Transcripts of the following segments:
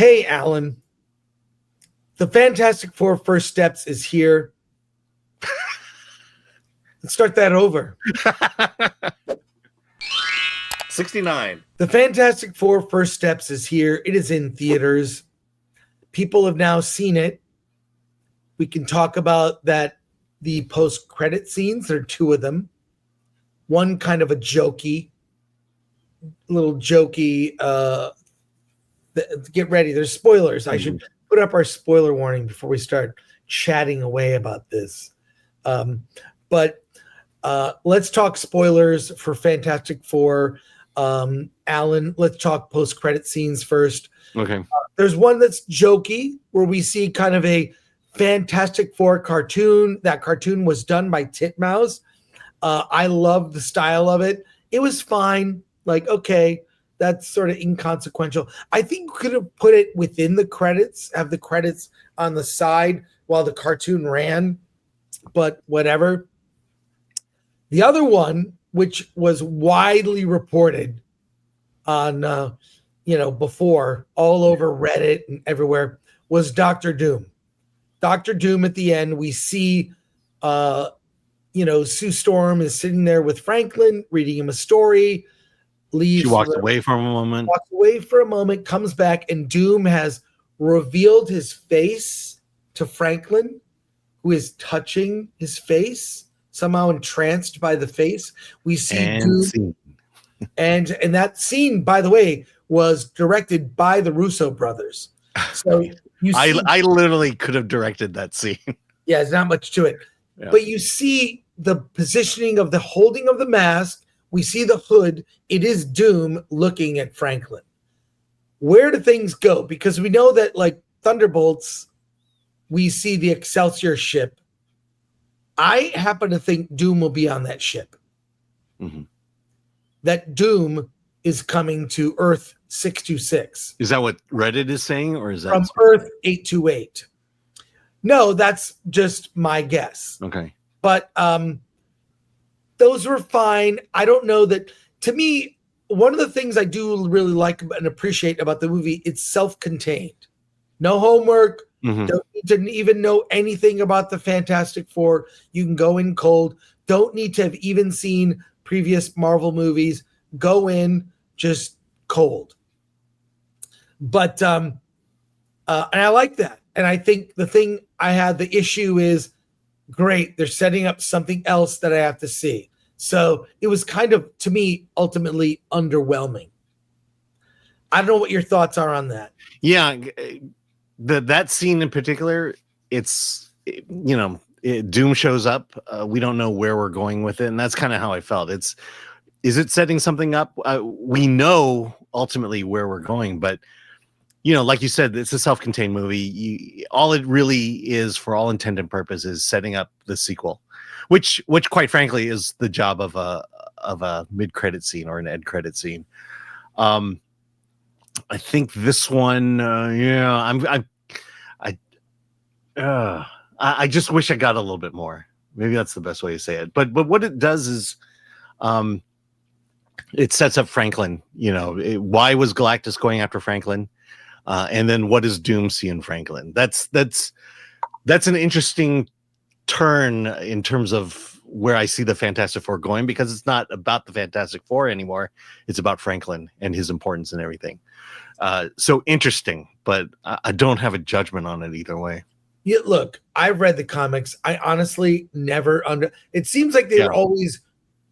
Hey, Alan. The Fantastic Four First Steps is here. Let's start that over. 69. The Fantastic Four First Steps is here. It is in theaters. People have now seen it. We can talk about that. The post-credit scenes, there are two of them. One kind of a little jokey. Get ready. There's spoilers. I should put up our spoiler warning before we start chatting away about this. But let's talk spoilers for Fantastic Four. Alan, let's talk post-credit scenes first. Okay. There's one that's jokey where we see kind of a Fantastic Four cartoon. That cartoon was done by Titmouse. I love the style of it. It was fine. Like, okay, that's sort of inconsequential. I think we could have put it within the credits, have the credits on the side while the cartoon ran, but whatever. The other one, which was widely reported on, before all over Reddit and everywhere, was Dr. Doom. Dr. Doom at the end, we see, Sue Storm is sitting there with Franklin, reading him a story, leaves. She walks away for a moment. Comes back, and Doom has revealed his face to Franklin, who is touching his face, somehow entranced by the face. We see Doom. And that scene, by the way, was directed by the Russo brothers. So I literally could have directed that scene. Yeah, there's not much to it. Yeah. But you see the positioning of the holding of the mask. We see the hood. It is Doom looking at Franklin. Where do things go? Because we know that, like Thunderbolts, we see the Excelsior ship. I happen to think Doom will be on that ship. Mm-hmm. That Doom is coming to Earth 626. Is that what Reddit is saying, or is that from Earth 828? No, that's just my guess. Okay. But those were fine. I don't know that. To me, one of the things I do really like and appreciate about the movie, it's self-contained. No homework. Mm-hmm. Don't need to even know anything about the Fantastic Four. You can go in cold. Don't need to have even seen previous Marvel movies. Go in just cold. But and I like that. And I think the issue is, great, they're setting up something else that I have to see. So it was kind of, to me, ultimately underwhelming. I don't know what your thoughts are on that. Yeah, that scene in particular, Doom shows up. We don't know where we're going with it, and that's kind of how I felt. Is it setting something up? We know ultimately where we're going, but like you said, it's a self-contained movie. All it really is, for all intent and purpose, is setting up the sequel, which quite frankly is the job of a mid-credit scene or an end credit scene. I think this one, I just wish I got a little bit more. Maybe that's the best way to say it. But what it does is, it sets up Franklin. Why was Galactus going after Franklin? And then what does Doom see in Franklin? That's an interesting turn in terms of where I see the Fantastic Four going, because it's not about the Fantastic Four anymore. It's about Franklin and his importance and everything. So interesting, but I don't have a judgment on it either way. Yeah, look, I've read the comics. I honestly never it seems like they were always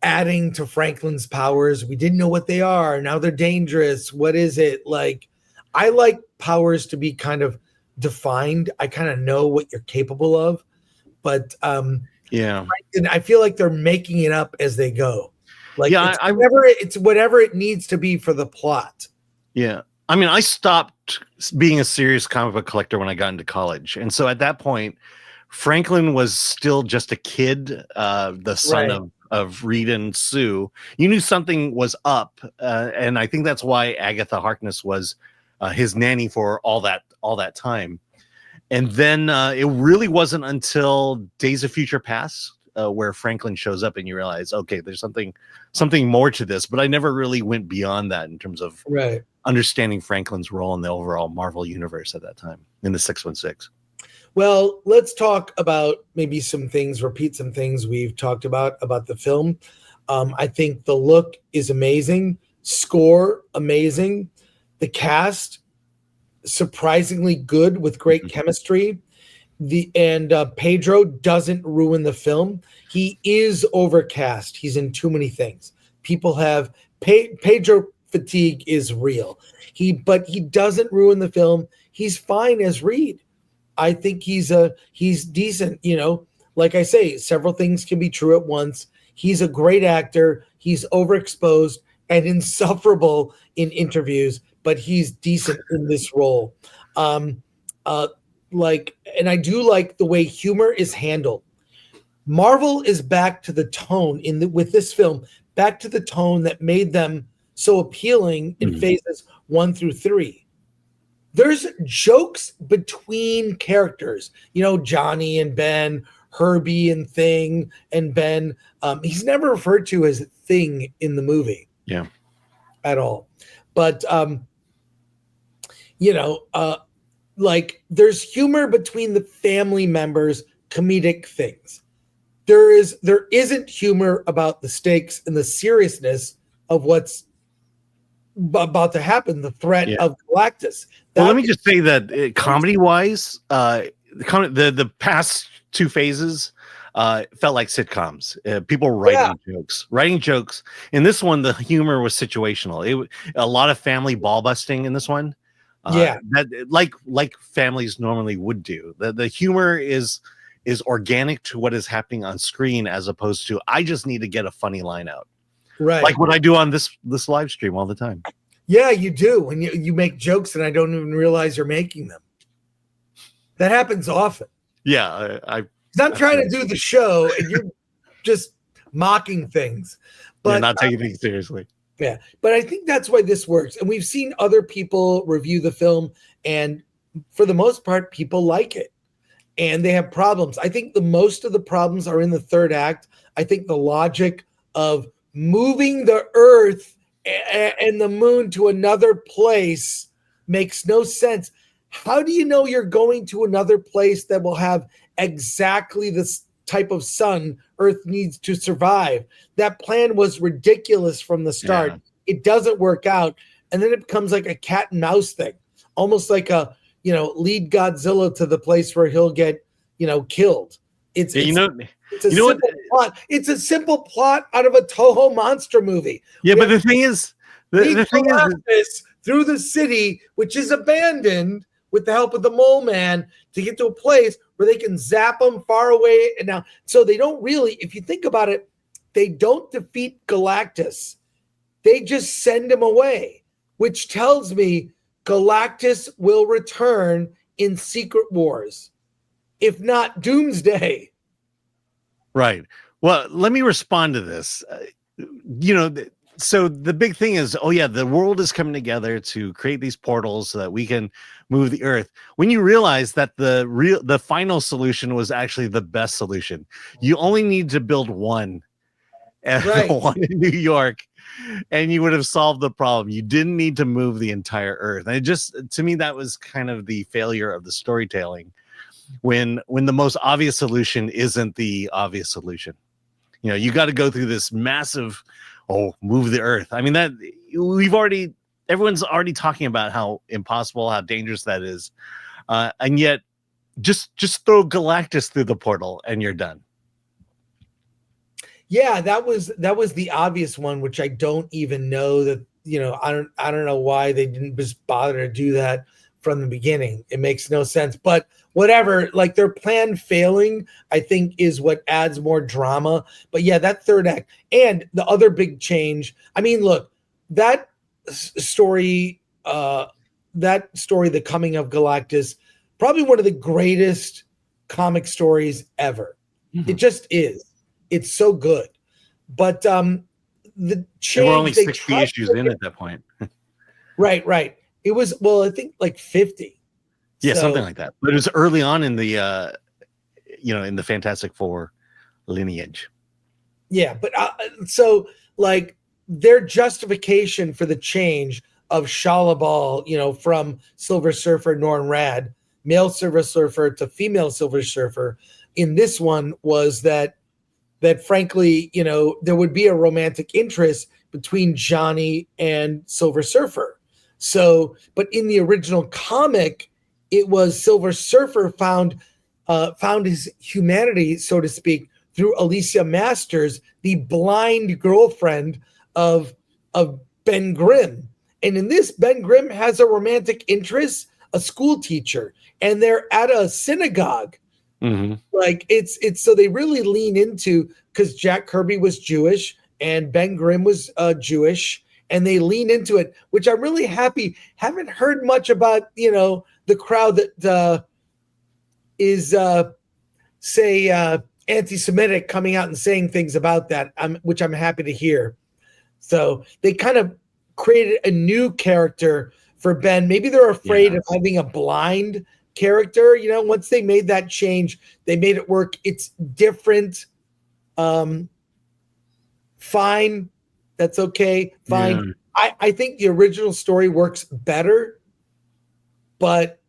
adding to Franklin's powers. We didn't know what they are. Now they're dangerous. What is it? Like, I like powers to be kind of defined. I kind of know what you're capable of, but I feel like they're making it up as they go. Like, it's whatever it needs to be for the plot. Yeah. I mean, I stopped being a serious comic book collector when I got into college. And so at that point, Franklin was still just a kid, the son of Reed and Sue. You knew something was up. And I think that's why Agatha Harkness was his nanny for all that time. And then it really wasn't until Days of Future Past where Franklin shows up and you realize, okay, there's something more to this. But I never really went beyond that in terms of understanding Franklin's role in the overall Marvel universe at that time in the 616. Well, let's talk about maybe some things, repeat some things we've talked about the film. I think the look is amazing, score amazing, the cast surprisingly good with great chemistry. Pedro doesn't ruin the film. He is overcast. He's in too many things. People have Pedro fatigue is real. But he doesn't ruin the film. He's fine as Reed. I think he's decent. Like I say, several things can be true at once. He's a great actor. He's overexposed and insufferable in interviews, but he's decent in this role. And I do like the way humor is handled. Marvel is back to the tone with this film, back to the tone that made them so appealing in phases 1 through 3. There's jokes between characters, Johnny and Ben, Herbie and Thing and Ben. He's never referred to as Thing in the movie. Yeah. At all. But, there's humor between the family members, comedic things. There isn't humor about the stakes and the seriousness of what's about to happen, the threat of Galactus. Well, let me just say that comedy-wise, the past 2 phases felt like sitcoms. People writing jokes. In this one, the humor was situational. A lot of family ball busting in this one. That like families normally would do. The humor is organic to what is happening on screen, as opposed to I just need to get a funny line out. Right. Like what I do on this live stream all the time. Yeah, you do. And you make jokes and I don't even realize you're making them. That happens often. Yeah. I'm trying to do the show and you're just mocking things. But you're not taking things seriously. Yeah. But I think that's why this works. And we've seen other people review the film, and for the most part, people like it. And they have problems. I think the most of the problems are in the third act. I think the logic of moving the Earth and the moon to another place makes no sense. How do you know you're going to another place that will have exactly this type of sun Earth needs to survive? That plan was ridiculous from the start. Yeah. It doesn't work out. And then it becomes like a cat and mouse thing, almost like lead Godzilla to the place where he'll get, killed. It's a simple plot. It's a simple plot out of a Toho monster movie. Yeah, but the thing is, the thing is through the city, which is abandoned, with the help of the mole man, to get to a place where they can zap them far away. And now, so they don't really, if you think about it, they don't defeat Galactus. They just send him away, which tells me Galactus will return in Secret Wars, if not Doomsday. Right. Well, let me respond to this. So the big thing is, the world is coming together to create these portals so that we can move the Earth. When you realize that the final solution was actually the best solution, you only need to build one, one in New York, and you would have solved the problem. You didn't need to move the entire Earth. And it just, to me, that was kind of the failure of the storytelling. When the most obvious solution isn't the obvious solution. You got to go through this massive, move the Earth. I mean, that everyone's already talking about how impossible, how dangerous that is. And yet just throw Galactus through the portal and you're done. Yeah, that was the obvious one, which I don't even know that, I don't know why they didn't just bother to do that from the beginning. It makes no sense, but whatever, like their plan failing, I think is what adds more drama. But yeah, that third act and the other big change. I mean, look, that story, The Coming of Galactus, probably one of the greatest comic stories ever. Mm-hmm. It just is. It's so good. But the change, there were only 60 issues in at that point. Right. It was, I think like 50. Yeah, something like that. But it was early on in the, in the Fantastic Four lineage. Yeah, but so like their justification for the change of Shalabal, from Silver Surfer Norn Rad, male Silver Surfer to female Silver Surfer. In this one was that frankly, there would be a romantic interest between Johnny and Silver Surfer. So, but in the original comic, it was Silver Surfer found his humanity, so to speak, through Alicia Masters, the blind girlfriend of Ben Grimm. And in this, Ben Grimm has a romantic interest, a school teacher, and they're at a synagogue. Mm-hmm. Like it's so they really lean into, because Jack Kirby was Jewish and Ben Grimm was Jewish, and they lean into it, which I'm really happy. Haven't heard much about the crowd that is anti-Semitic coming out and saying things about that, which I'm happy to hear. So they kind of created a new character for Ben. Maybe they're afraid of having a blind character. Once they made that change, they made it work. It's different. Fine. That's okay. Fine. Yeah. I think the original story works better, but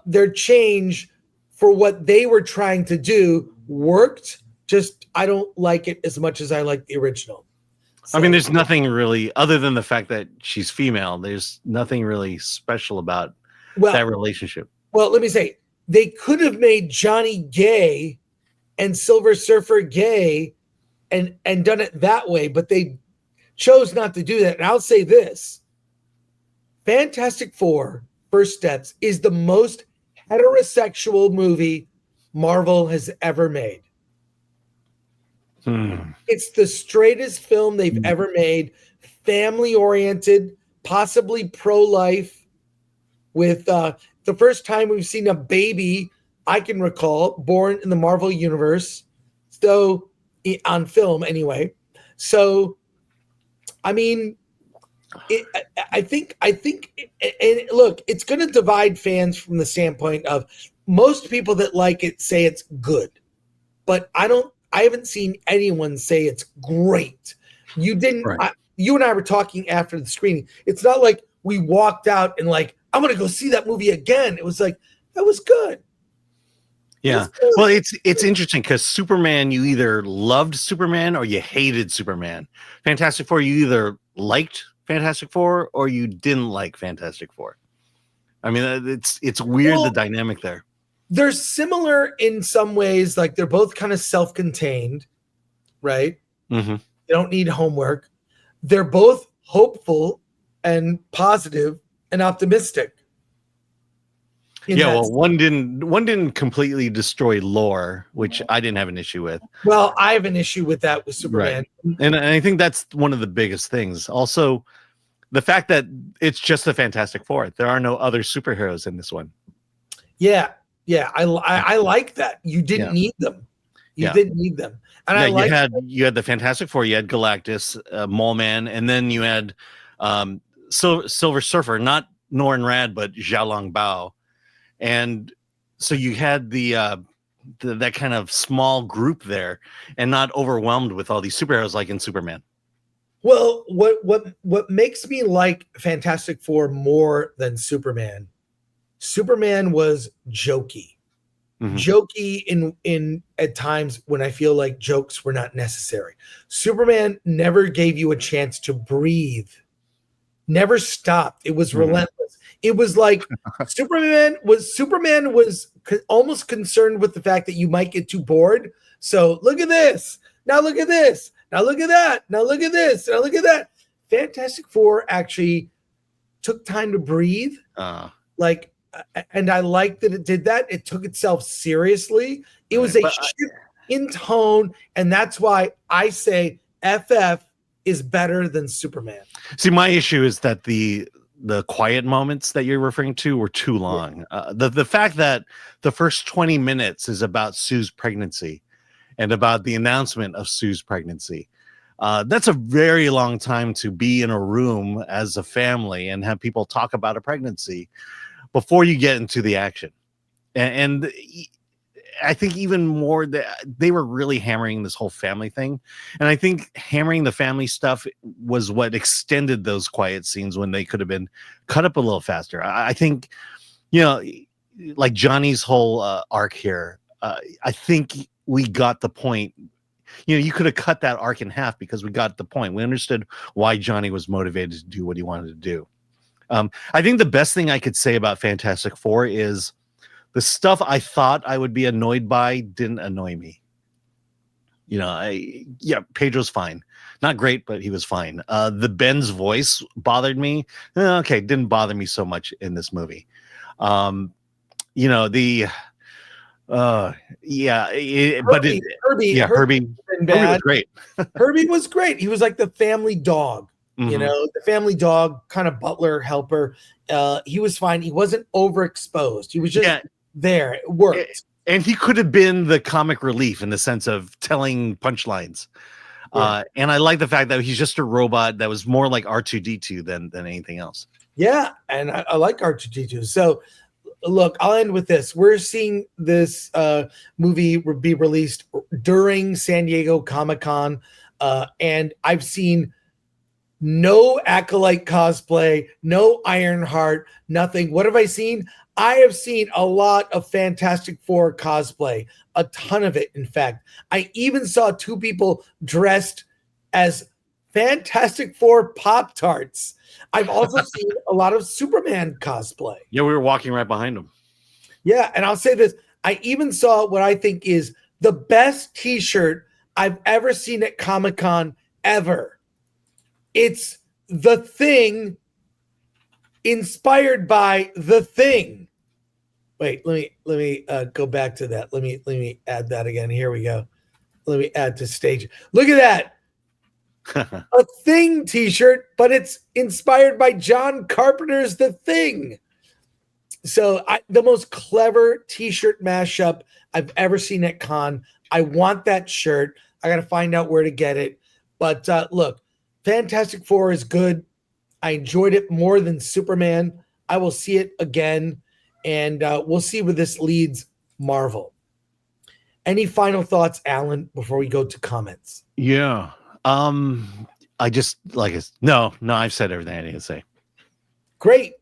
their change for what they were trying to do worked. Just, I don't like it as much as I like the original. So, I mean, there's nothing really, other than the fact that she's female, there's nothing really special about that relationship. Well, let me say, they could have made Johnny gay and Silver Surfer gay and done it that way, but they chose not to do that. And I'll say this, Fantastic Four: First Steps is the most heterosexual movie Marvel has ever made. It's the straightest film they've ever made, family-oriented, possibly pro-life, with the first time we've seen a baby I can recall born in the Marvel Universe, so on film anyway. So, I mean, I think, and look, it's going to divide fans from the standpoint of most people that like it say it's good, but I haven't seen anyone say it's great. You didn't. Right. You and I were talking after the screening. It's not like we walked out and like, I'm going to go see that movie again. It was like, that was good. Yeah. Well, it's interesting because Superman, you either loved Superman or you hated Superman. Fantastic Four, you either liked Fantastic Four or you didn't like Fantastic Four. I mean, it's weird, the dynamic there. They're similar in some ways. Like, they're both kind of self-contained, right? Mm-hmm. They don't need homework. They're both hopeful and positive and optimistic. Well, one didn't completely destroy lore, which I didn't have an issue with. Well, I have an issue with that with Superman. Right. And I think that's one of the biggest things. Also, the fact that it's just the Fantastic Four. There are no other superheroes in this one. Yeah. I like that. You didn't need them. You didn't need them. And you had the Fantastic Four, you had Galactus, Mole Man, and then you had Silver Surfer, not Norrin Rad, but Xiaolong Bao. And so you had that kind of small group there, and not overwhelmed with all these superheroes like in Superman. Well, what makes me like Fantastic Four more than Superman? Superman was jokey. Mm-hmm. Jokey in at times when I feel like jokes were not necessary. Superman never gave you a chance to breathe. Never stopped. It was relentless. It was like Superman was almost concerned with the fact that you might get too bored. So look at this. Now look at this. Now look at that. Now look at this. Now look at that. Fantastic Four actually took time to breathe. And I like that it did that. It took itself seriously. It was a shift in tone, and that's why I say FF is better than Superman. See, my issue is that the quiet moments that you're referring to were too long. The fact that the first 20 minutes is about Sue's pregnancy and about the announcement of Sue's pregnancy. That's a very long time to be in a room as a family and have people talk about a pregnancy before you get into the action. And I think even more that they were really hammering this whole family thing. And I think hammering the family stuff was what extended those quiet scenes when they could have been cut up a little faster. I think, like Johnny's whole arc here, I think we got the point. You could have cut that arc in half because we got the point. We understood why Johnny was motivated to do what he wanted to do. I think the best thing I could say about Fantastic Four is the stuff I thought I would be annoyed by didn't annoy me. Pedro's fine. Not great, but he was fine. The Ben's voice bothered me. Okay, didn't bother me so much in this movie. Herbie Herbie was great. Herbie was great. He was like the family dog. Mm-hmm. The family dog, kind of butler, helper. He was fine. He wasn't overexposed. He was just there. It worked. And he could have been the comic relief in the sense of telling punchlines. Yeah. And I like the fact that he's just a robot that was more like R2-D2 than anything else. Yeah, and I like R2-D2. So, look, I'll end with this. We're seeing this movie be released during San Diego Comic-Con, and I've seen no Acolyte cosplay, no Ironheart, nothing. What have I seen? I have seen a lot of Fantastic Four cosplay, a ton of it, in fact. I even saw 2 people dressed as Fantastic Four Pop-Tarts. I've also seen a lot of Superman cosplay. Yeah, we were walking right behind him. Yeah, and I'll say this. I even saw what I think is the best T-shirt I've ever seen at Comic-Con ever. It's The Thing, inspired by The Thing. Wait, let me go back to that. Let me add that again. Here we go. Let me add to stage. Look at that. A Thing T-shirt, but it's inspired by John Carpenter's The Thing. So the most clever T-shirt mashup I've ever seen at con. I want that shirt. I got to find out where to get it. But look, Fantastic Four is good. I enjoyed it more than Superman. I will see it again, and we'll see where this leads Marvel. Any final thoughts, Alan, before we go to comments? Yeah. I just no, I've said everything I need to say. Great.